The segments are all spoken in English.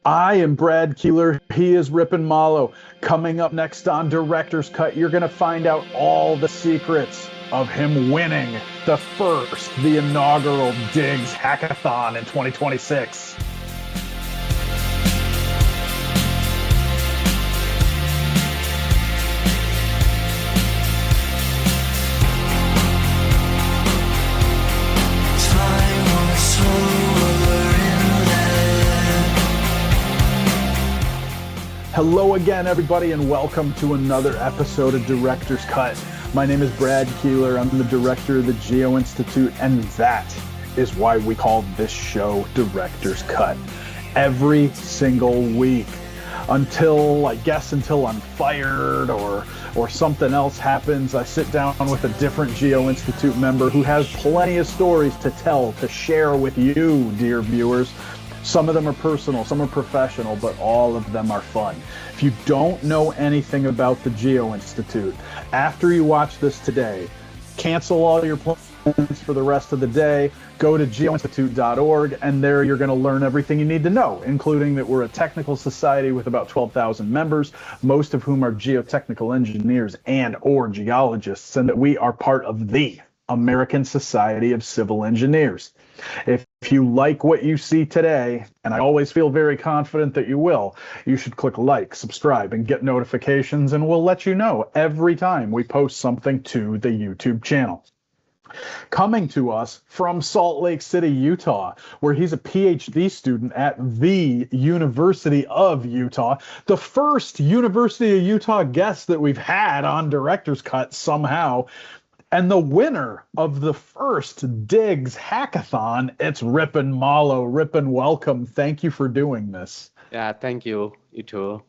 I am Brad Keelor. He is Ripon Malo. Coming up next on Director's Cut, you're going to find out all the secrets of him winning the inaugural DIGGS Hackathon in 2026. Hello again, everybody, and welcome to another episode of Director's Cut. My name is Brad Keelor. I'm the director of the Geo-Institute, and that is why we call this show Director's Cut. Every single week, until I'm fired or something else happens, I sit down with a different Geo-Institute member who has plenty of stories to tell, to share with you, dear viewers. Some of them are personal, some are professional, but all of them are fun. If you don't know anything about the Geo-Institute, after you watch this today, cancel all your plans for the rest of the day, go to geoinstitute.org, and there you're going to learn everything you need to know, including that we're a technical society with about 12,000 members, most of whom are geotechnical engineers and or geologists, and that we are part of the American Society of Civil Engineers. If you like what you see today, and I always feel very confident that you will, you should click like, subscribe, and get notifications, and we'll let you know every time we post something to the YouTube channel. Coming to us from Salt Lake City, Utah, where he's a PhD student at the University of Utah, the first University of Utah guest that we've had on Director's Cut somehow, and the winner of the first DIGGS Hackathon, it's Ripon Malo. Ripon, welcome. Thank you for doing this. Yeah, thank you. You too.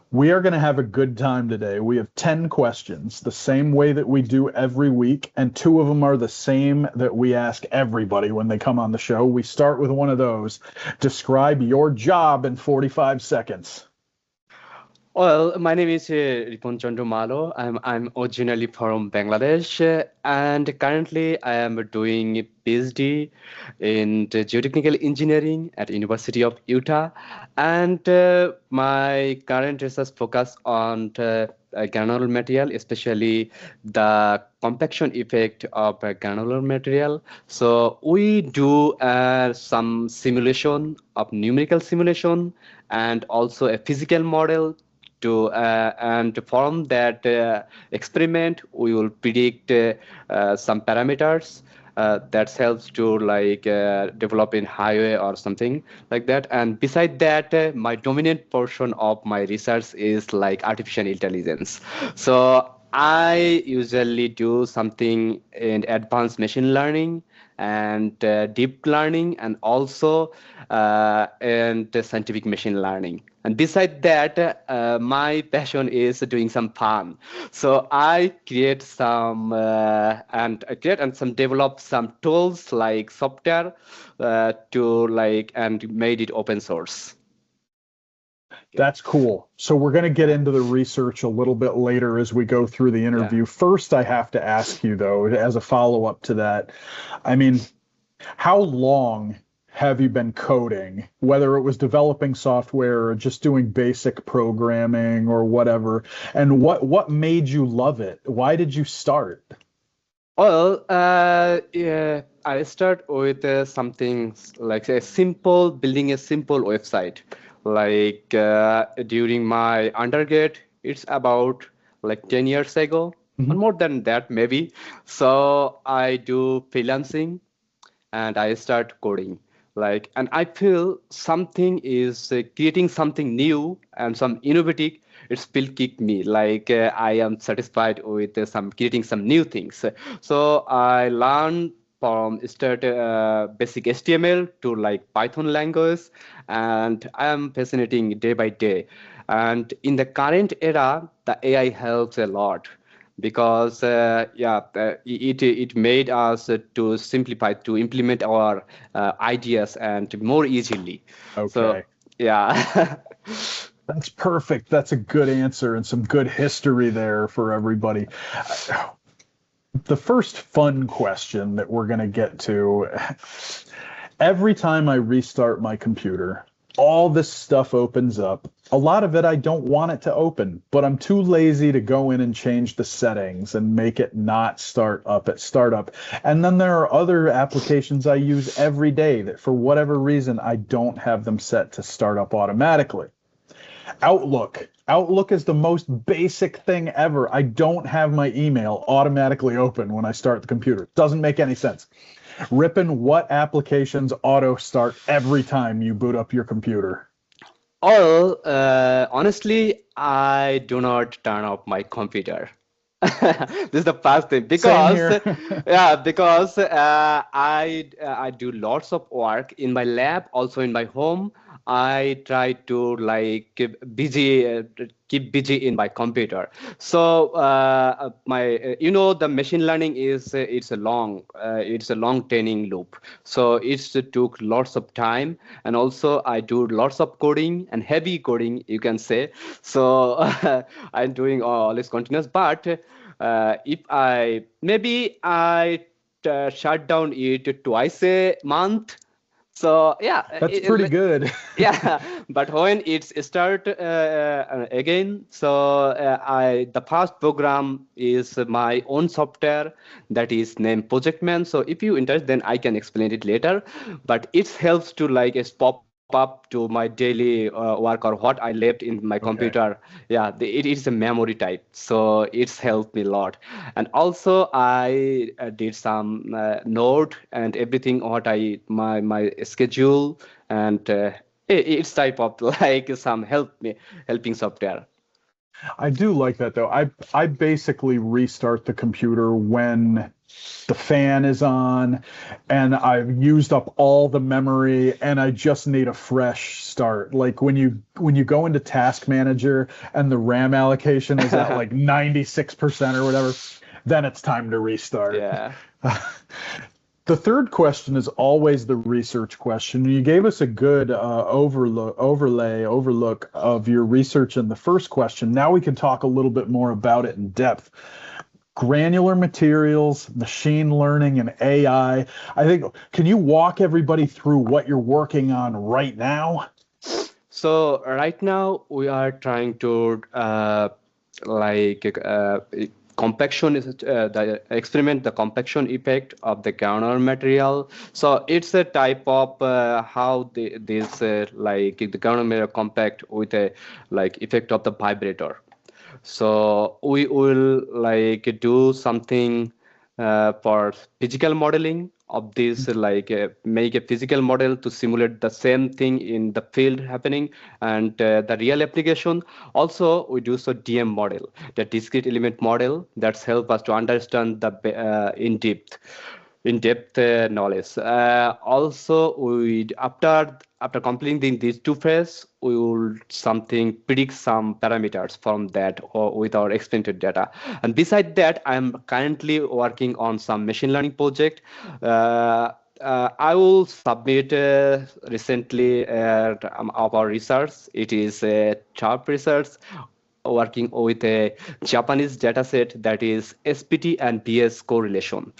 We are going to have a good time today. We have 10 questions, the same way that we do every week, and 2 of them are the same that we ask everybody when they come on the show. We start with one of those. Describe your job in 45 seconds. Well, my name is Ripon Chandra Malo. I'm originally from Bangladesh, and currently I am doing a PhD in geotechnical engineering at University of Utah. And my current research focus on granular material, especially the compaction effect of granular material. So we do some simulation of numerical simulation and also a physical model. And from that experiment, we will predict some parameters that helps to develop in highway or something like that. And beside that, my dominant portion of my research is like artificial intelligence. So I usually do something in advanced machine learning and deep learning, and also and scientific machine learning. And beside that, my passion is doing some fun. So I create some develop some tools like software and made it open source. That's cool. So we're going to get into the research a little bit later as we go through the interview. Yeah. First, I have to ask you, though, as a follow-up to that, I mean, how long have you been coding, whether it was developing software or just doing basic programming or whatever? And what made you love it? Why did you start? Well, I start with something like building a simple website. Like during my undergrad, it's about 10 years ago, or more than that maybe. So I do freelancing and I start coding. And I feel something is creating something new and some innovative. It's will kick me. I am satisfied with creating some new things. So I learned from basic HTML to Python language, and I am fascinating day by day. And in the current era, the AI helps a lot, because it made us to simplify, to implement our ideas and more easily. Okay. So yeah. That's perfect. That's a good answer and some good history there for everybody. The first fun question that we're going to get to, every time I restart my computer, all this stuff opens up. A lot of it I don't want it to open, but I'm too lazy to go in and change the settings and make it not start up at startup. And then there are other applications I use every day that for whatever reason I don't have them set to start up automatically. Outlook. Outlook is the most basic thing ever. I don't have my email automatically open when I start the computer. Doesn't make any sense. Ripon, what applications auto start every time you boot up your computer? Or honestly, I do not turn off my computer. This is the first thing Same because here. because I do lots of work in my lab, also in my home. I try to like keep busy in my computer. So my the machine learning is it's a long training loop. So it took lots of time, and also I do lots of coding and heavy coding, you can say. So I'm doing all this continuous, but if I shut down it twice a month. So yeah, That's pretty good. yeah. But when it's start again, so the first program is my own software that is named Project Man. So if you interest, then I can explain it later. But it helps to like pop up to my daily work or what I left in my Okay. computer. Yeah, it is a memory type, so it's helped me a lot. And also I did some note and everything what my schedule, and it's type of like some helping software. I do like that though. I basically restart the computer when the fan is on and I've used up all the memory and I just need a fresh start. Like when you go into Task Manager and the RAM allocation is at like 96% or whatever, then it's time to restart. Yeah. The third question is always the research question. You gave us a good overlook of your research in the first question. Now we can talk a little bit more about it in depth. Granular materials, machine learning, and AI. I think, can you walk everybody through what you're working on right now? So right now we are trying to like compaction is the experiment the compaction effect of the granular material. So it's a type of how this like the granular material compact with a like effect of the vibrator. So we will like do something for physical modeling of this, like make a physical model to simulate the same thing in the field happening, and the real application. Also, we do so DM model, the discrete element model, that's help us to understand the in-depth knowledge. Also, we after completing these two phases, we will something predict some parameters from that or with our experimented data. And beside that, I'm currently working on some machine learning project. I will submit recently of our research. It is a top research working with a Japanese dataset that is SPT and BS correlation.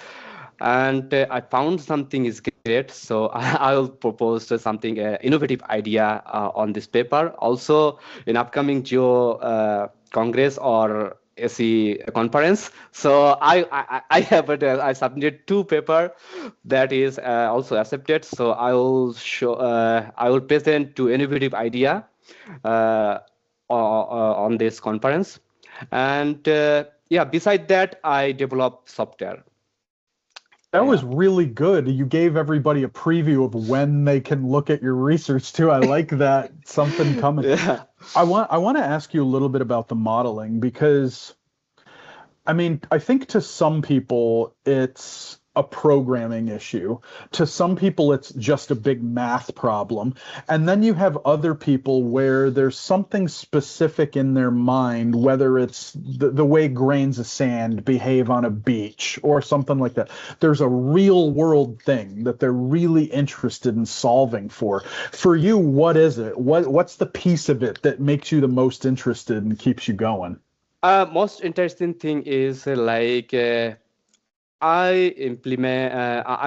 And I found something is great, so I will propose something innovative idea on this paper. Also, in upcoming Geo-Congress or ASCE conference, so I have I submitted two paper that is also accepted. So I will present to innovative idea on this conference, and yeah. Beside that, I develop software. That was Yeah. really good. You gave everybody a preview of when they can look at your research too. I like that. Something coming. Yeah. I want to ask you a little bit about the modeling because I mean, I think to some people it's a programming issue. To some people it's just a big math problem. And then you have other people where there's something specific in their mind, whether it's the way grains of sand behave on a beach or something like that. There's a real world thing that they're really interested in solving for. For you, what is it? What's the piece of it that makes you the most interested and keeps you going? Most interesting thing is I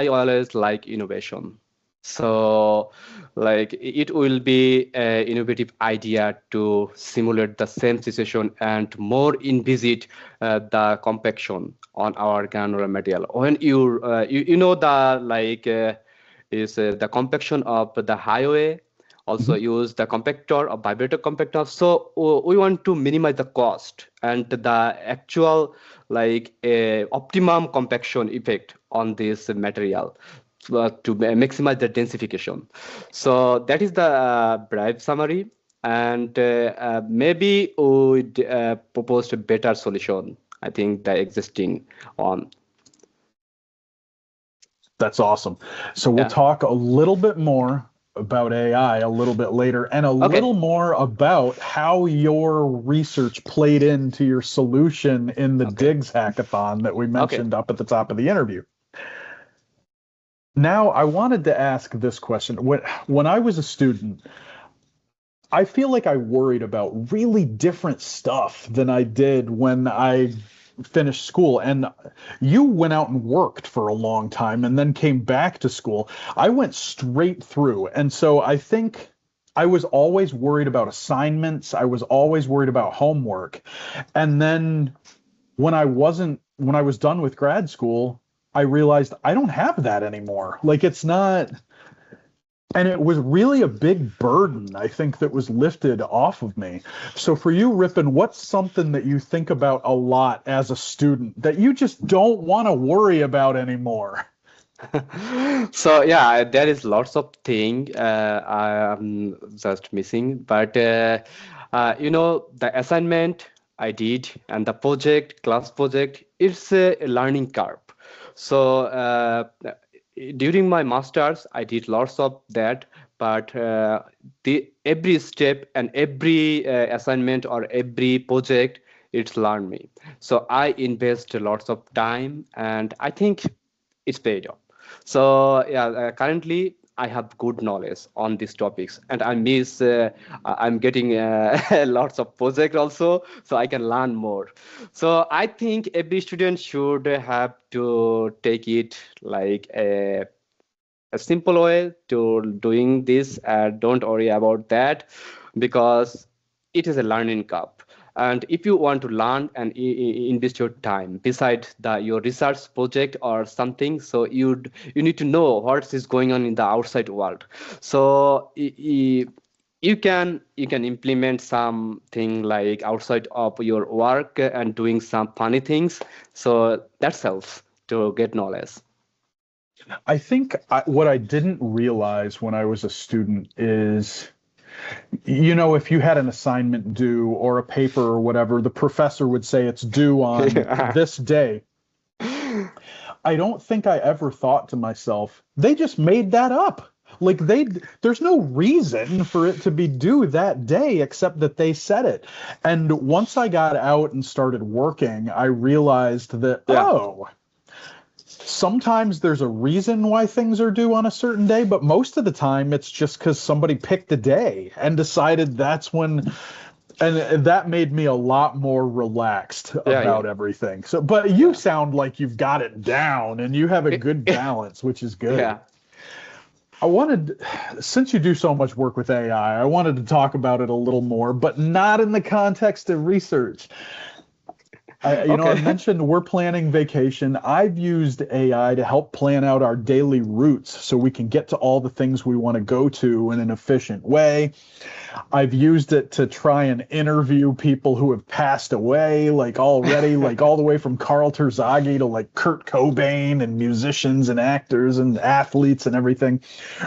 always like innovation. So like it will be an innovative idea to simulate the same situation and more envisage the compaction on our granular material. When you know the like is the compaction of the highway, also Mhm. use the compactor or vibrator compactor. So we want to minimize the cost and the actual like optimum compaction effect on this material to maximize the densification. So that is the brief summary, and maybe we would propose a better solution. I think the existing on. That's awesome. So we'll Yeah. talk a little bit more about AI a little bit later and a Okay. little more about how your research played into your solution in the Okay. DIGGS hackathon that we Okay. mentioned up at the top of the interview. Now, I wanted to ask this question. When I was a student, I feel like I worried about really different stuff than I did when I finished school. And you went out and worked for a long time and then came back to school. I went straight through. And so I think I was always worried about assignments. I was always worried about homework. And then when I was done with grad school, I realized I don't have that anymore. Like it's not, and it was really a big burden, I think, that was lifted off of me. So for you, Ripon, what's something that you think about a lot as a student that you just don't want to worry about anymore? So yeah, there is lots of thing I am just missing, but the assignment I did and the project, class project, it's a learning curve. So during my masters, I did lots of that, but the every step and every assignment or every project, it's learned me. So I invest lots of time, and I think it's paid off. So yeah, currently I have good knowledge on these topics, and I'm getting lots of project also, so I can learn more. So I think every student should have to take it like a simple way to doing this. Don't worry about that, because it is a learning curve. And if you want to learn and invest your time beside your research project or something, so you need to know what is going on in the outside world. So you can implement something like outside of your work and doing some funny things. So that helps to get knowledge. I think what I didn't realize when I was a student is, if you had an assignment due or a paper or whatever, the professor would say it's due on this day. I don't think I ever thought to myself, they just made that up. Like there's no reason for it to be due that day except that they said it. And once I got out and started working, I realized that, Yeah. oh, sometimes there's a reason why things are due on a certain day, but most of the time it's just because somebody picked a day and decided that's when, and that made me a lot more relaxed Yeah, yeah. about everything. So, but you sound like you've got it down and you have a good balance, which is good. Yeah. Since you do so much work with AI, I wanted to talk about it a little more, but not in the context of research. I Okay. mentioned we're planning vacation. I've used AI to help plan out our daily routes so we can get to all the things we want to go to in an efficient way. I've used it to try and interview people who have passed away, like already, like all the way from Carl Terzaghi to like Kurt Cobain and musicians and actors and athletes and everything.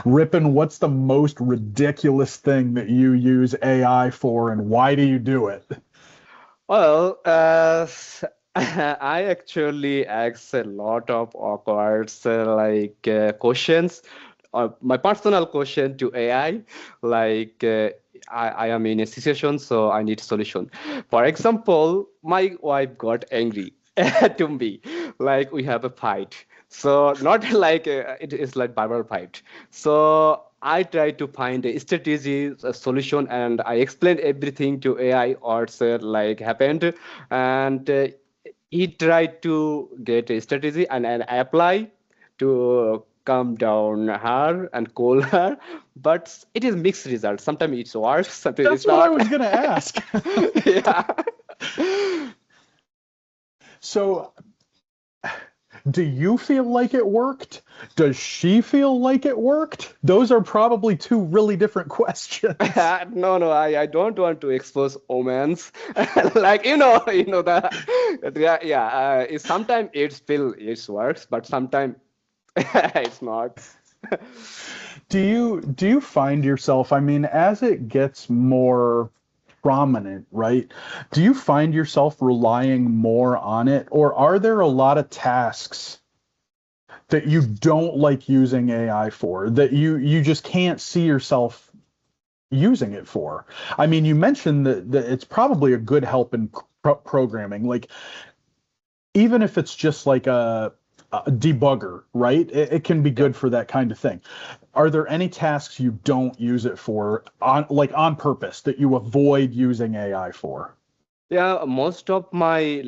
Ripon, what's the most ridiculous thing that you use AI for and why do you do it? Well, I actually ask a lot of awkward questions. My personal question to AI, like I am in a situation, so I need solution. For example, my wife got angry to me, like we have a fight. So not like it is like verbal fight. So I try to find a strategy, a solution, and I explained everything to AI or said like happened, and he tried to get a strategy and apply to calm down her and cool her, but it is mixed results. Sometimes it works, sometimes That's it's what I not. was going to ask. Yeah. So, do you feel like it worked? Does she feel like it worked? Those are probably two really different questions. No, I don't want to expose omens. Like sometimes it works, but sometimes it's not. Do you find yourself, I mean, as it gets more prominent, right? Do you find yourself relying more on it, or are there a lot of tasks that you don't like using AI for, that you just can't see yourself using it for? I mean, you mentioned that it's probably a good help in programming. Like, even if it's just like a debugger, right? It can be good for that kind of thing. Are there any tasks you don't use it for on purpose that you avoid using AI for? Yeah, most of my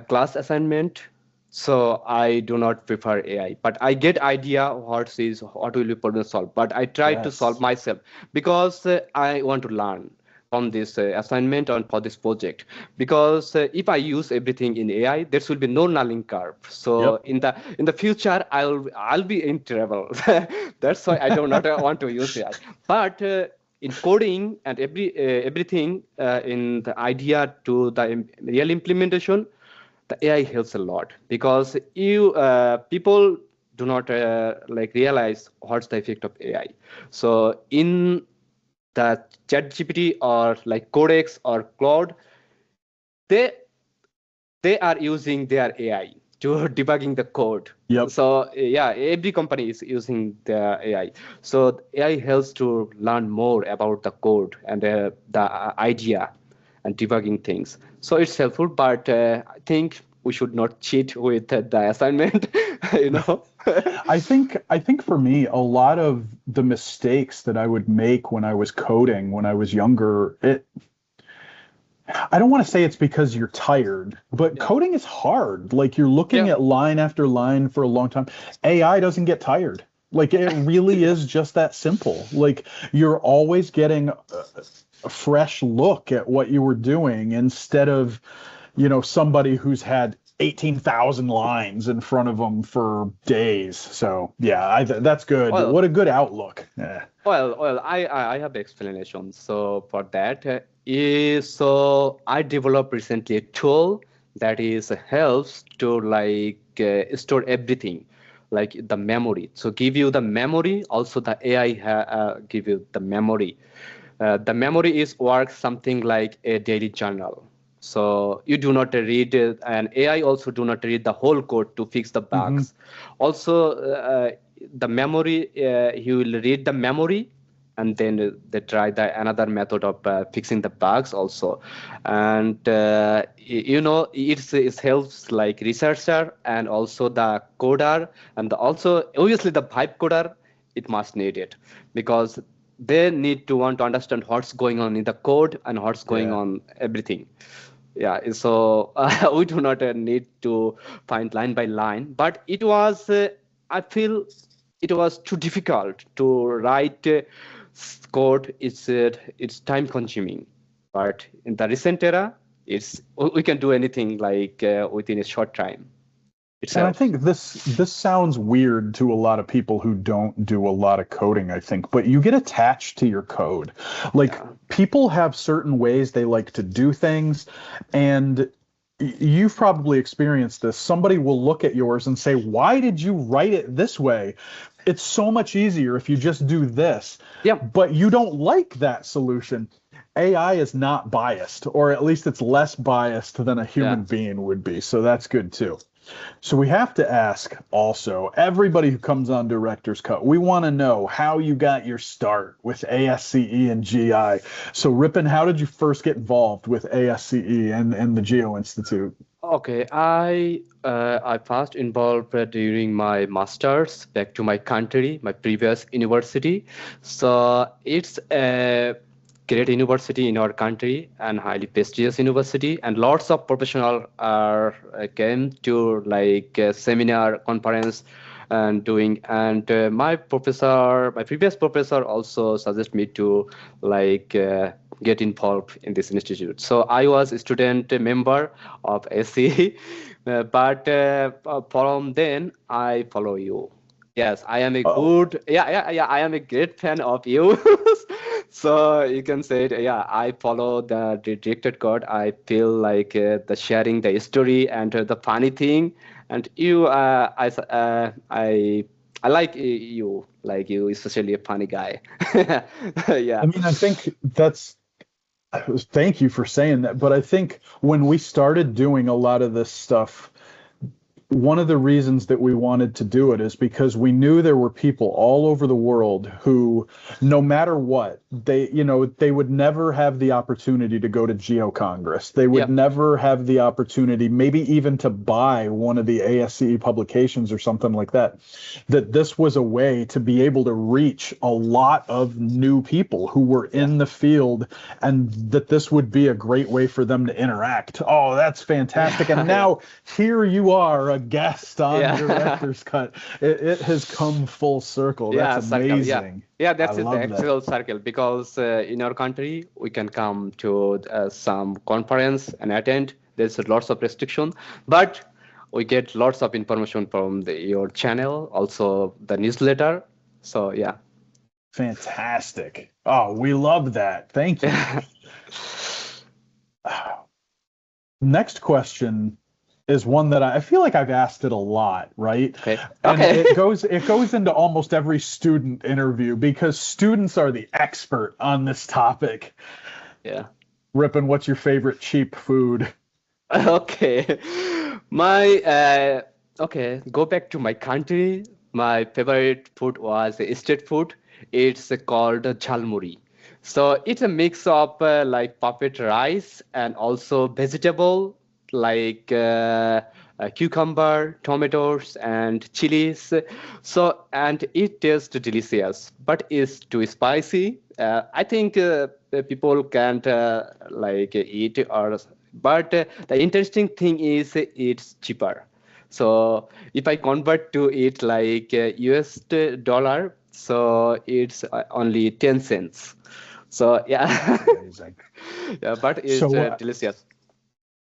class assignment, so I do not prefer AI, but I get idea what will be problem solved, but I try to solve Yes. myself because I want to learn from this assignment and for this project. Because if I use everything in AI, there will be no learning curve. So Yep. in the future, I'll be in trouble. That's why I do not want to use AI. But in coding and everything in the idea to the real implementation, the AI helps a lot because people do not realize what's the effect of AI. So in the ChatGPT or like Codex or Claude, they they are using their AI to debugging the code. Yep. So yeah, every company is using the AI. So AI helps to learn more about the code and the idea and debugging things. So it's helpful, but I think we should not cheat with the assignment, you know. I think for me, a lot of the mistakes that I would make when I was coding when I was younger, I don't want to say it's because you're tired, but Yeah. coding is hard. Like, you're looking Yeah. at line after line for a long time. AI doesn't get tired. Like, it really is just that simple. Like, you're always getting a fresh look at what you were doing instead of, somebody who's had 18,000 lines in front of them for days. So, yeah, that's good. Well, What a good outlook. Yeah. I have explanation. So for that, so I developed recently a tool that is helps to store everything, like the memory. So give you the memory. Also, the AI give you the memory. The memory is works something like a daily journal. So you do not read it, and AI also do not read the whole code to fix the Hmm. bugs. Also, the memory, he will read the memory, and then they try the another method of fixing the bugs also. And it helps like researcher and also the coder, and also obviously the pipe coder. It must need it because they need to want to understand what's going on in the code and what's going Yeah. on everything. Yeah, so we do not need to find line by line, but it was I feel it was too difficult to write code. It's time consuming, but in the recent era, it's we can do anything within a short time And I itself. think this sounds weird to a lot of people who don't do a lot of coding, I think, but you get attached to your code. Like, Yeah. people have certain ways they like to do things, and you've probably experienced this. Somebody will look at yours and say, "Why did you write it this way? It's so much easier if you just do this." Yeah. But you don't like that solution. AI is not biased, or at least it's less biased than a Yeah. human being would be. So that's good too. So we have to ask also, everybody who comes on Director's Cut, we want to know how you got your start with ASCE and GI. So Ripon, how did you first get involved with ASCE and the Geo-Institute? Okay, I first involved during my masters back to my country, my previous university. So it's a great university in our country and highly prestigious university, and lots of professional are came to seminar conference and doing. And my previous professor also suggested me to like get involved in this institute. So I was a student member of ASCE, but from then I follow you. Yes, I am a Oh, good, yeah. I am a great fan of you. So you can say, yeah, I follow the directed code. I feel like the sharing the story and the funny thing, and you, I like you, especially a funny guy. Yeah, I mean, I think that's thank you for saying that. But I think when we started doing a lot of this stuff, one of the reasons that we wanted to do it is because we knew there were people all over the world who, no matter what, they would never have the opportunity to go to Geo-Congress. They would yeah, never have the opportunity, maybe even to buy one of the ASCE publications or something like that. That this was a way to be able to reach a lot of new people who were yeah, in the field, and that this would be a great way for them to interact. Oh, that's fantastic. And yeah, now here you are, a guest on yeah. Director's Cut. It has come full circle. That's Yeah, circle. Yeah, amazing. yeah. I That's it, the love that. actual circle. Because in our country, we can come to some conference and attend. There's lots of restriction, but we get lots of information from your channel, also the newsletter. So yeah. Fantastic. Oh, we love that. Thank you. Next question is one that I feel like I've asked it a lot, right? Okay. And Okay. it goes into almost every student interview because students are the expert on this topic. Yeah. Ripon, what's your favorite cheap food? Okay. Okay, go back to my country. My favorite food was street food. It's called jhalmuri. So it's a mix of like puffed rice and also vegetable like cucumber, tomatoes, and chilies. So and it tastes delicious, but it's too spicy. I think people can't like eat or. But the interesting thing is it's cheaper. So if I convert to it like US dollar, so it's only 10 cents. So yeah, Amazing. yeah, but it's So delicious.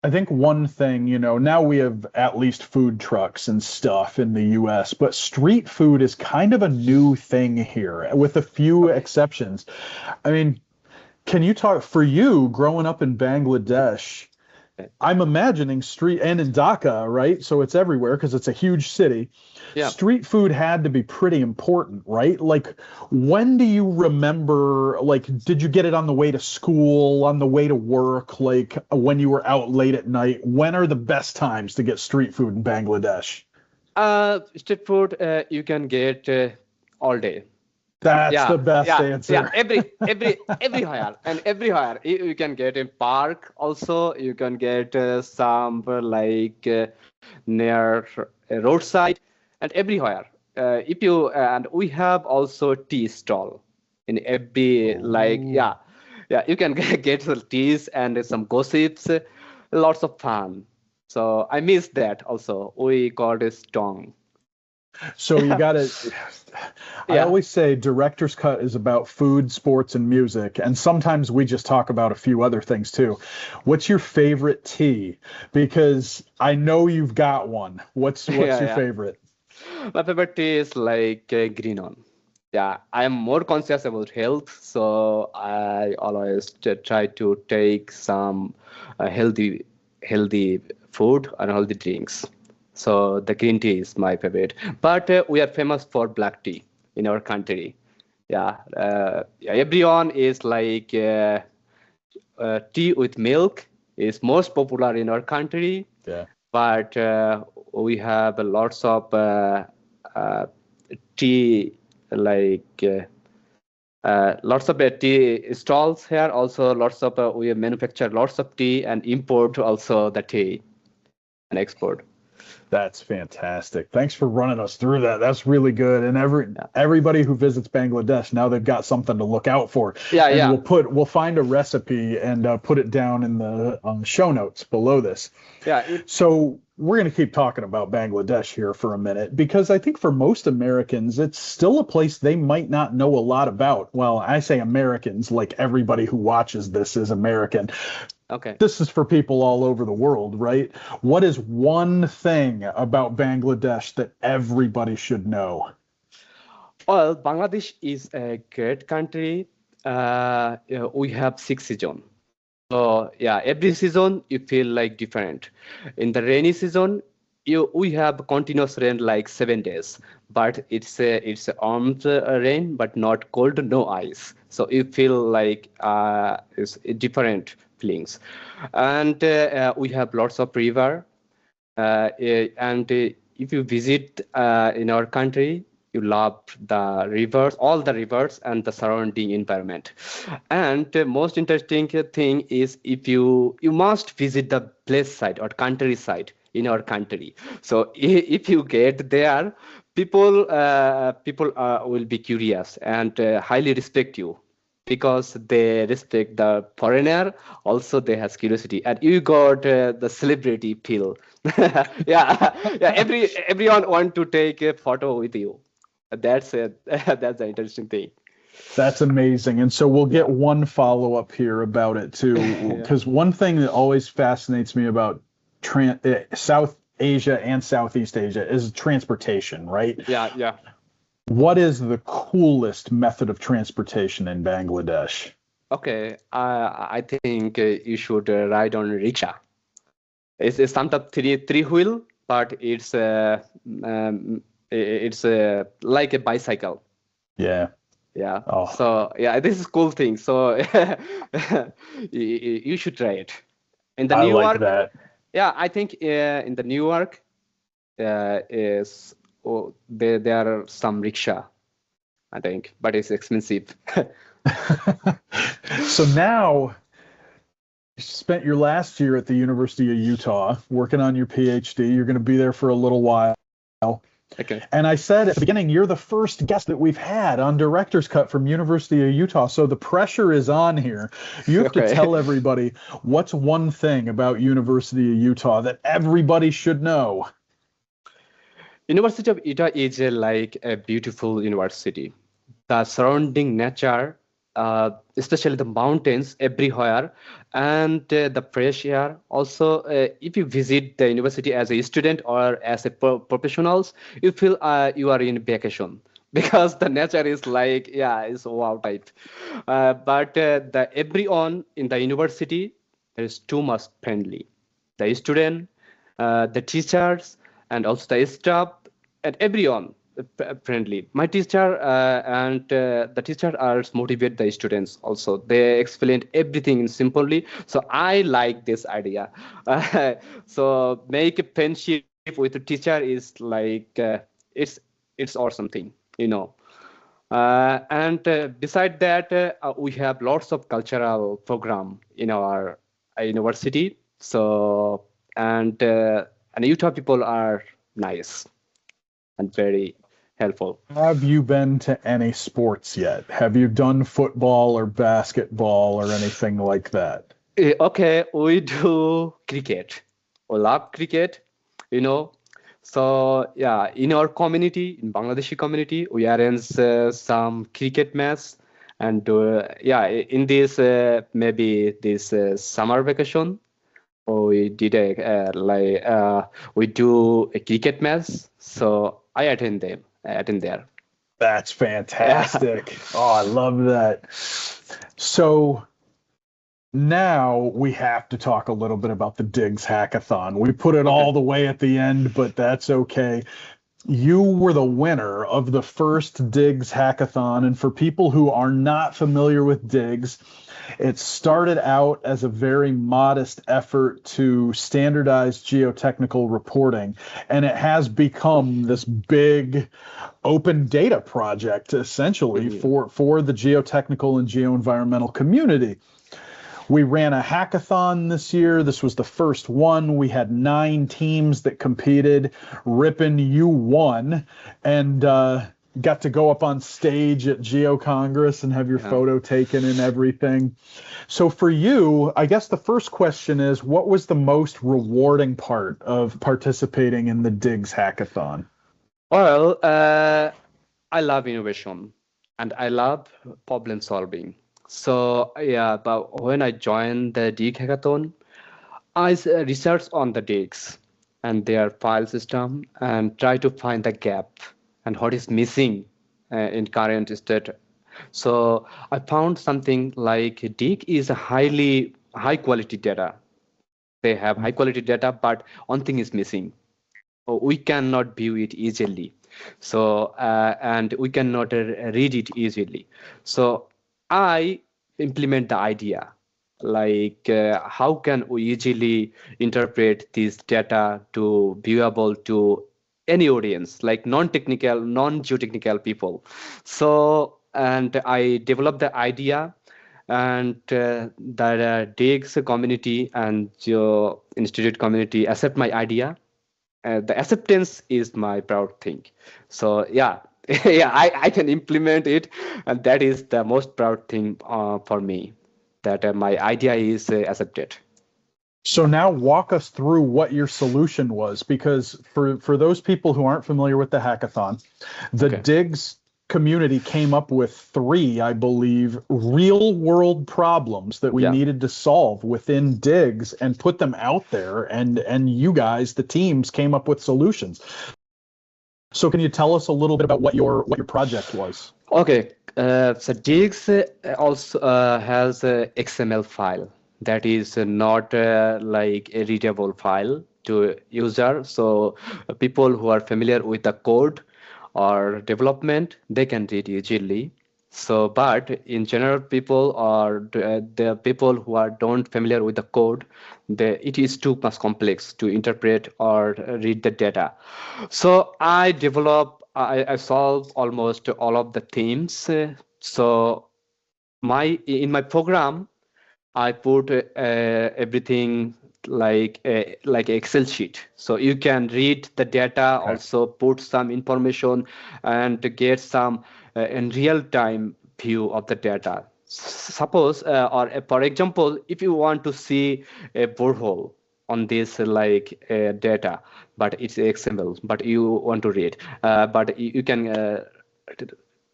I think one thing, now we have at least food trucks and stuff in the US, but street food is kind of a new thing here, with a few Okay. exceptions. I mean, can you talk for you growing up in Bangladesh? Okay. I'm imagining street and in Dhaka, right? So it's everywhere because it's a huge city. Yeah. Street food had to be pretty important, right? Like, when do you remember, like, did you get it on the way to school, on the way to work, like when you were out late at night? When are the best times to get street food in Bangladesh? Street food you can get all day. That's Yeah, the best yeah. answer. Everywhere and everywhere you can get in park. Also, you can get some like near a roadside and everywhere. If you and we have also tea stall in every like Oh. yeah. You can get some teas and some gossips. Lots of fun. So I miss that also. We got a stong. So you got to, I Yeah. always say Director's Cut is about food, sports, and music. And sometimes we just talk about a few other things too. What's your favorite tea? Because I know you've got one. What's Yeah, your yeah. favorite? My favorite tea is like green on. Yeah, I am more conscious about health, so I always try to take some healthy food and healthy drinks. So the green tea is my favorite. But we are famous for black tea in our country. Yeah, everyone is like tea with milk is most popular in our country, Yeah. but we have lots of uh, tea like lots of tea stalls here. Also, lots of we manufacture lots of tea and import also the tea and export. That's fantastic. Thanks for running us through that. That's really good. And Yeah, everybody who visits Bangladesh, now they've got something to look out for. yeah, And yeah, we'll find a recipe and put it down in the show notes below this. yeah. It So we're going to keep talking about Bangladesh here for a minute because I think for most Americans, it's still a place they might not know a lot about. Well, I say Americans, like everybody who watches this is American. Okay. This is for people all over the world, right? What is one thing about Bangladesh that everybody should know? Well, Bangladesh is a great country. We have 6 seasons. So yeah, every season you feel like different. In the rainy season, we have continuous rain like 7 days, but it's a armed rain, but not cold, no ice. So you feel like it's different feelings, and we have lots of river. And if you visit in our country, you love the rivers, all the rivers and the surrounding environment. And most interesting thing is if you must visit the place side or countryside in our country. So if you get there, people will be curious and highly respect you because they respect the foreigner. Also they has curiosity and you got the celebrity feel. Yeah, yeah, everyone want to take a photo with you. That's it. That's the interesting thing. That's amazing. And so we'll get Yeah. one follow-up here about it too, Yeah. because one thing that always fascinates me about South Asia and Southeast Asia is transportation, right? Yeah, yeah. What is the coolest method of transportation in Bangladesh? Okay, I think you should ride on rickshaw. It's some type three wheel, but it's like a bicycle. Yeah. Yeah. Oh, So yeah, this is cool thing. So you should try it. In the I New like York, that. yeah, I think in the New York is there are some rickshaw, I think, but it's expensive. So now you spent your last year at the University of Utah working on your PhD. You're going to be there for a little while. Okay. And I said at the beginning, you're the first guest that we've had on Director's Cut from University of Utah. So the pressure is on here. You have to Okay. tell everybody what's one thing about University of Utah that everybody should know. University of Utah is like a beautiful university. The surrounding nature, especially the mountains everywhere, and the fresh air. Also, if you visit the university as a student or as a professionals, you feel you are in vacation because the nature is like, yeah, it's wow type. But the everyone in the university is too much friendly. The student, the teachers, and also the staff and everyone friendly. My teacher and the teacher are motivate the students also. They explained everything simply. So I like this idea. So make a friendship with the teacher is like it's awesome thing, you know. And beside that, we have lots of cultural program in our university. So and Utah people are nice and very helpful. Have you been to any sports yet? Have you done football or basketball or anything like that? Okay, we do cricket. We love cricket, you know. So yeah, in our community, in Bangladeshi community, we arrange some cricket match, and yeah, in this maybe this summer vacation, we did we do a cricket match. So I attend them. I attend there. That's fantastic. Oh, I love that. So now we have to talk a little bit about the DIGGS Hackathon. We put it all the way at the end, but that's okay. You were the winner of the first DIGGS Hackathon. And for people who are not familiar with DIGGS, it started out as a very modest effort to standardize geotechnical reporting, and it has become this big open data project essentially for the geotechnical and geoenvironmental community. We ran a hackathon this year. This was the first one. We had 9 teams that competed. Ripon, you won. And got to go up on stage at Geo-Congress and have your photo taken and everything. So for you, I guess the first question is, what was the most rewarding part of participating in the DIGGS Hackathon? Well, I love innovation and I love problem solving. So yeah, but when I joined the DIGGS Hackathon, I researched on the DIGGS and their file system and try to find the gap and what is missing in current state. So I found something like DIGGS is a high quality data. They have high quality data, but one thing is missing. We cannot view it easily. So and we cannot read it easily. So I implement the idea like how can we easily interpret this data to viewable to any audience, like non-technical, non-geotechnical people. So and I developed the idea, and the DIGGS community and Geo-Institute community accept my idea. The acceptance is my proud thing. So yeah, yeah, I can implement it, and that is the most proud thing for me, that my idea is accepted. So now walk us through what your solution was, because for those people who aren't familiar with the hackathon, the DIGGS community came up with 3, I believe, real world problems that we needed to solve within DIGGS and put them out there, and you guys, the teams, came up with solutions. So can you tell us a little bit about what your project was? Okay, so DIGGS also has a XML file that is not like a readable file to user. So people who are familiar with the code or development, they can read easily. So, but in general, people or the people who are don't familiar with the code, it is too much complex to interpret or read the data. So I I solve almost all of the themes. So in my program, I put everything like Excel sheet, so you can read the data, also put some information and get some in real time view of the data. Suppose or for example, if you want to see a borehole on this data, but it's XML, but you want to read, but you can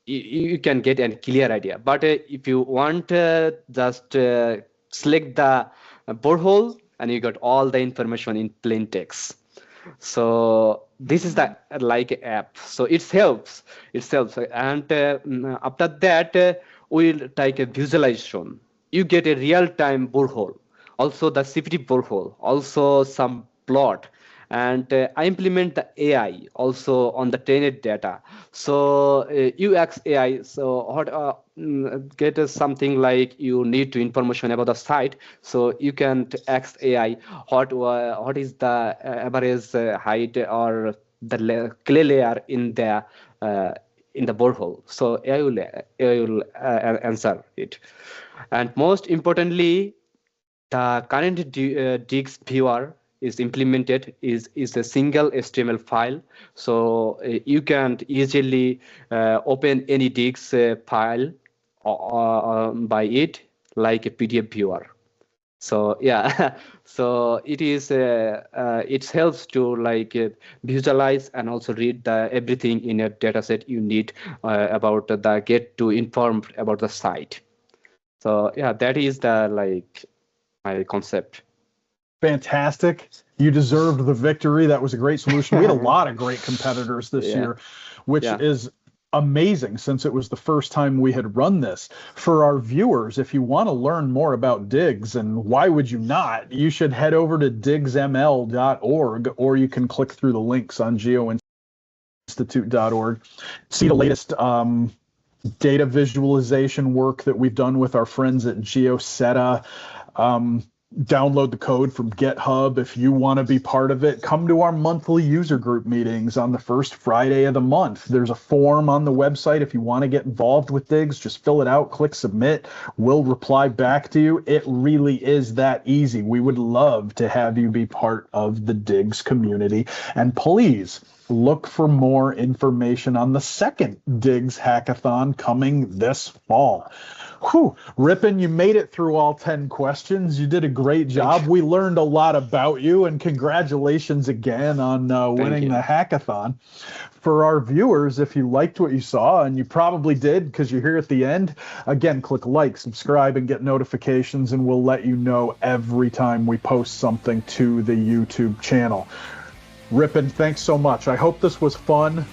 you can get a clear idea. But if you want just select the borehole, and you got all the information in plain text. So this is the like app. So it helps. And after that, we'll take a visualization. You get a real-time borehole, also the CPT borehole, also some plot. And I implement the AI also on the trained data. So you ask AI, so what get something like you need to information about the site. So you can ask AI what is the average height or the clay layer in the borehole. So AI will answer it. And most importantly, the current DIGGS viewer is implemented is a single HTML file. So you can easily open any DIGGS file by it like a PDF viewer. So yeah, so it is it helps to visualize and also read everything in a data set you need about the get to informed about the site. So yeah, that is the my concept. Fantastic. You deserved the victory. That was a great solution. We had a lot of great competitors this year, which is amazing since it was the first time we had run this. For our viewers, if you want to learn more about DIGGS, and why would you not, you should head over to diggsml.org, or you can click through the links on geoinstitute.org. See the latest data visualization work that we've done with our friends at GeoCeta. download the code from GitHub if you want to be part of it. Come to our monthly user group meetings on the first Friday of the month. There's a form on the website if you want to get involved with DIGGS. Just fill it out, click submit. We'll reply back to you. It really is that easy. We would love to have you be part of the DIGGS community. And please look for more information on the second DIGGS Hackathon coming this fall. Whew. Ripon, you made it through all 10 questions. You did a great job. We learned a lot about you, and congratulations again on winning the hackathon. For our viewers, if you liked what you saw, and you probably did because you're here at the end, again, click like, subscribe, and get notifications, and we'll let you know every time we post something to the YouTube channel. Ripon, thanks so much. I hope this was fun.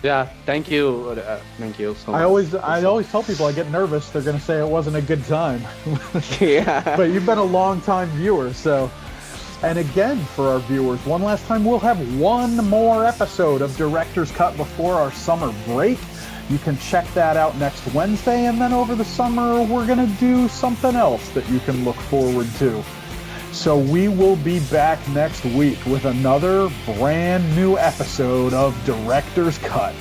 Yeah, thank you. Thank you so much. I always tell people I get nervous. They're going to say it wasn't a good time. Yeah. But you've been a long-time viewer, so. And again, for our viewers, one last time, we'll have one more episode of Director's Cut before our summer break. You can check that out next Wednesday, and then over the summer, we're going to do something else that you can look forward to. So we will be back next week with another brand new episode of Director's Cut.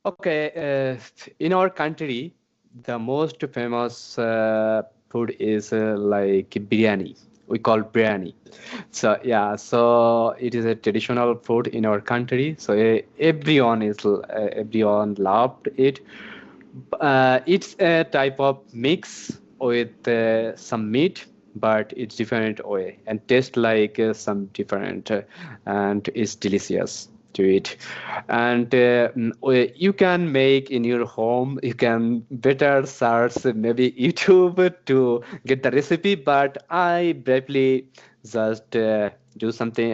Okay, in our country, the most famous food is like biryani. We call biryani. So yeah, so it is a traditional food in our country. So everyone loved it. It's a type of mix with some meat, but it's different way and tastes like some different, and it's delicious to it. And you can make in your home. You can better search maybe YouTube to get the recipe, but I briefly just do something,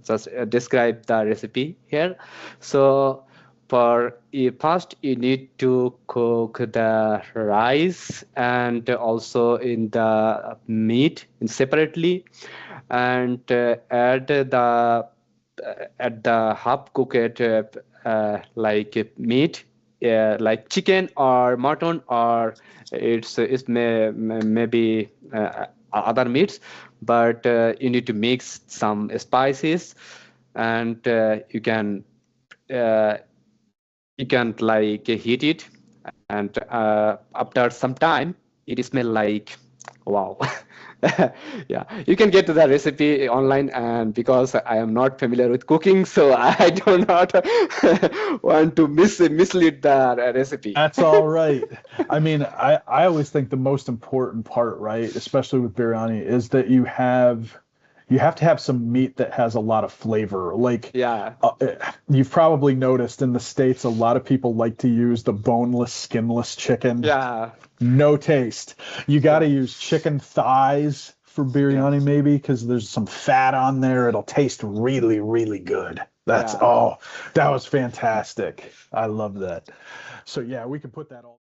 just describe the recipe here. So first you need to cook the rice and also in the meat separately, and add the half cooked like meat, like chicken or mutton, or it's maybe other meats, but you need to mix some spices, and you can like heat it, and after some time it smell like wow. Yeah, you can get the recipe online, and because I am not familiar with cooking, so I do not want to mislead the recipe. That's all right. I mean, I always think the most important part, right, especially with biryani, is that you have to have some meat that has a lot of flavor. Like, yeah, you've probably noticed in the States, a lot of people like to use the boneless, skinless chicken. Yeah. No taste. You got to use chicken thighs for biryani, maybe, because there's some fat on there. It'll taste really, really good. That was fantastic. I love that. So yeah, we can put that all.